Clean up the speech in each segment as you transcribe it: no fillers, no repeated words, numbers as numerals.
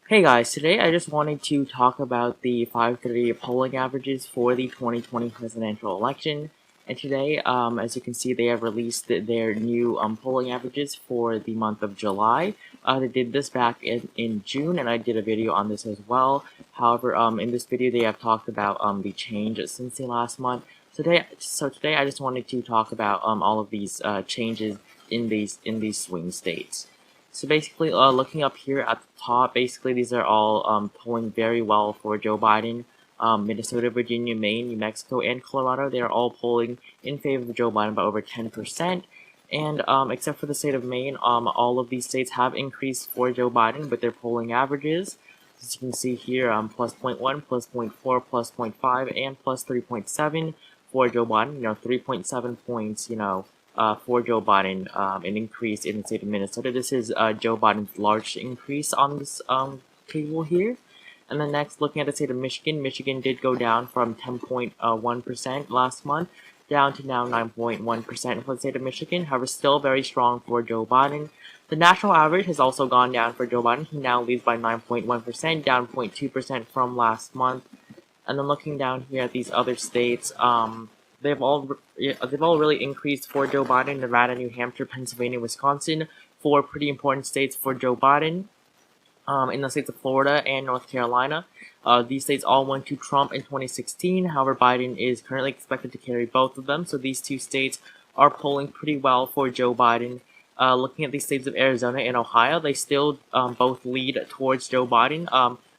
Hey guys, today I just wanted to talk about the 530 polling averages for the 2020 presidential election. And today, as you can see, they have released their new polling averages for the month of July. They did this back in June, and I did a video on this as well. However, in this video, they have talked about the change since the last month. Today, I just wanted to talk about all of these changes in these swing states. So basically, looking up here at the top, basically these are all polling very well for Joe Biden. Minnesota, Virginia, Maine, New Mexico, and Colorado, they are all polling in favor of Joe Biden by over 10%. And except for the state of Maine, all of these states have increased for Joe Biden with their polling averages. As you can see here, plus 0.1, plus 0.4, plus 0.5, and plus 3.7 for Joe Biden. 3.7 points, for Joe Biden, an increase in the state of Minnesota. This is Joe Biden's largest increase on this table here. And then next, looking at the state of Michigan, Michigan did go down from 10.1% last month down to now 9.1% for the state of Michigan. However, still very strong for Joe Biden. The national average has also gone down for Joe Biden. He now leads by 9.1%, down 0.2% from last month. And then looking down here at these other states, they've all really increased for Joe Biden. Nevada, New Hampshire, Pennsylvania, Wisconsin, four pretty important states for Joe Biden. In the states of Florida and North Carolina, these states all went to Trump in 2016. However, Biden is currently expected to carry both of them, so these two states are polling pretty well for Joe Biden. Looking at the states of Arizona and Ohio, they still both lead towards Joe Biden.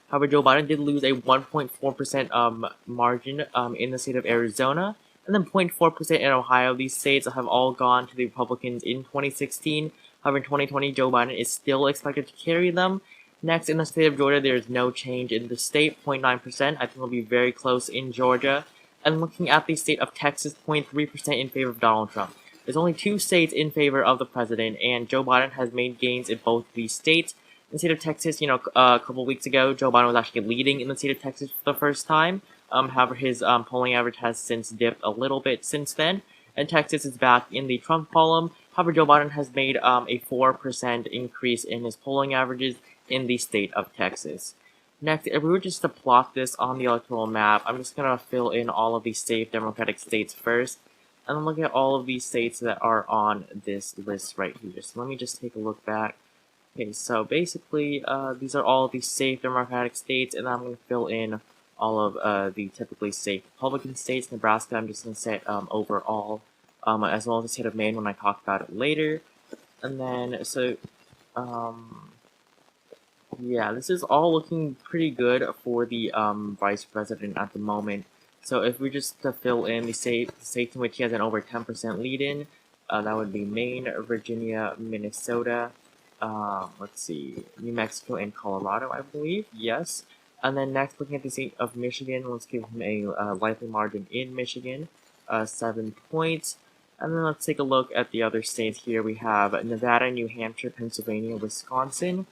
However, Joe Biden did lose a 1.4% margin in the state of Arizona, and then 0.4% in Ohio. These states have all gone to the Republicans in 2016. However, in 2020, Joe Biden is still expected to carry them. Next, in the state of Georgia, there is no change in the state, 0.9%. I think it'll be very close in Georgia. And looking at the state of Texas, 0.3% in favor of Donald Trump. There's only two states in favor of the president, and Joe Biden has made gains in both these states. In the state of Texas, a couple of weeks ago, Joe Biden was actually leading in the state of Texas for the first time. However, his polling average has since dipped a little bit since then, and Texas is back in the Trump column. However, Joe Biden has made a 4% increase in his polling averages in the state of Texas. Next, if we were just to plot this on the electoral map, I'm just going to fill in all of these safe Democratic states first, and then look at all of these states that are on this list right here. So let me just take a look back. Okay, so basically, these are all of these safe Democratic states, and I'm going to fill in all of the typically safe Republican states. Nebraska, I'm just going to set overall, as well as the state of Maine when I talk about it later. And then, yeah, this is all looking pretty good for the vice president at the moment. So if we just to fill in the states in which he has an over 10% lead in, that would be Maine, Virginia, Minnesota, let's see, New Mexico, and Colorado, I believe. Yes. And then next, looking at the state of Michigan, let's give him a likely margin in Michigan, 7 points. And then let's take a look at the other states here. We have Nevada, New Hampshire, Pennsylvania, Wisconsin.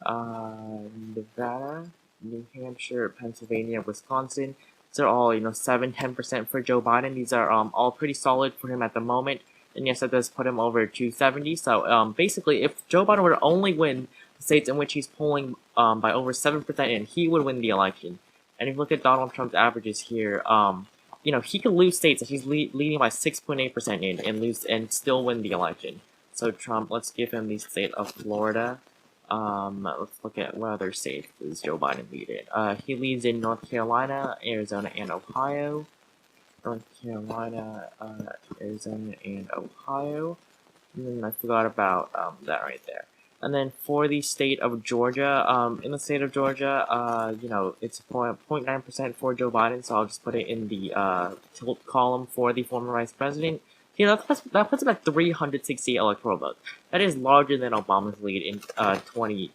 Nevada, New Hampshire, Pennsylvania, Wisconsin. These are all, 7, 10% for Joe Biden. These are all pretty solid for him at the moment. And yes, that does put him over 270. So basically, if Joe Biden were to only win the states in which he's polling by over 7% in, he would win the election. And if you look at Donald Trump's averages here, he could lose states that he's leading by 6.8% in and still win the election. So Trump, let's give him the state of Florida. Let's look at what other states does Joe Biden lead in. He leads in North Carolina, Arizona, and Ohio. North Carolina, Arizona, and Ohio. And then I forgot about that right there. And then for the state of Georgia, in the state of Georgia, it's 0.9% for Joe Biden, so I'll just put it in the tilt column for the former vice president. That puts him at 360 electoral votes. That is larger than Obama's lead in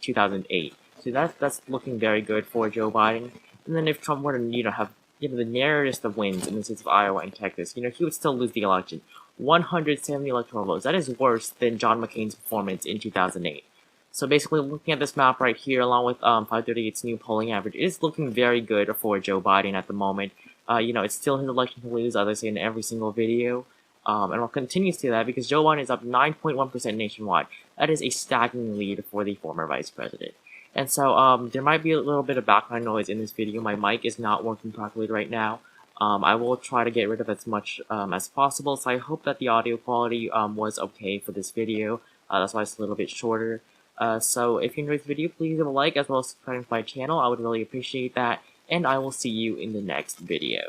2008. So that's looking very good for Joe Biden. And then if Trump were to have the narrowest of wins in the states of Iowa and Texas, he would still lose the election. 170 electoral votes. That is worse than John McCain's performance in 2008. So basically, looking at this map right here, along with 538's new polling average, it is looking very good for Joe Biden at the moment. It's still his election to lose, as I say in every single video. And I'll continue to say that because Joe Biden is up 9.1% nationwide. That is a staggering lead for the former vice president. And so there might be a little bit of background noise in this video. My mic is not working properly right now. I will try to get rid of as much as possible, so I hope that the audio quality was okay for this video. That's why it's a little bit shorter. So if you enjoyed this video, please leave a like as well as subscribe to my channel. I would really appreciate that, and I will see you in the next video.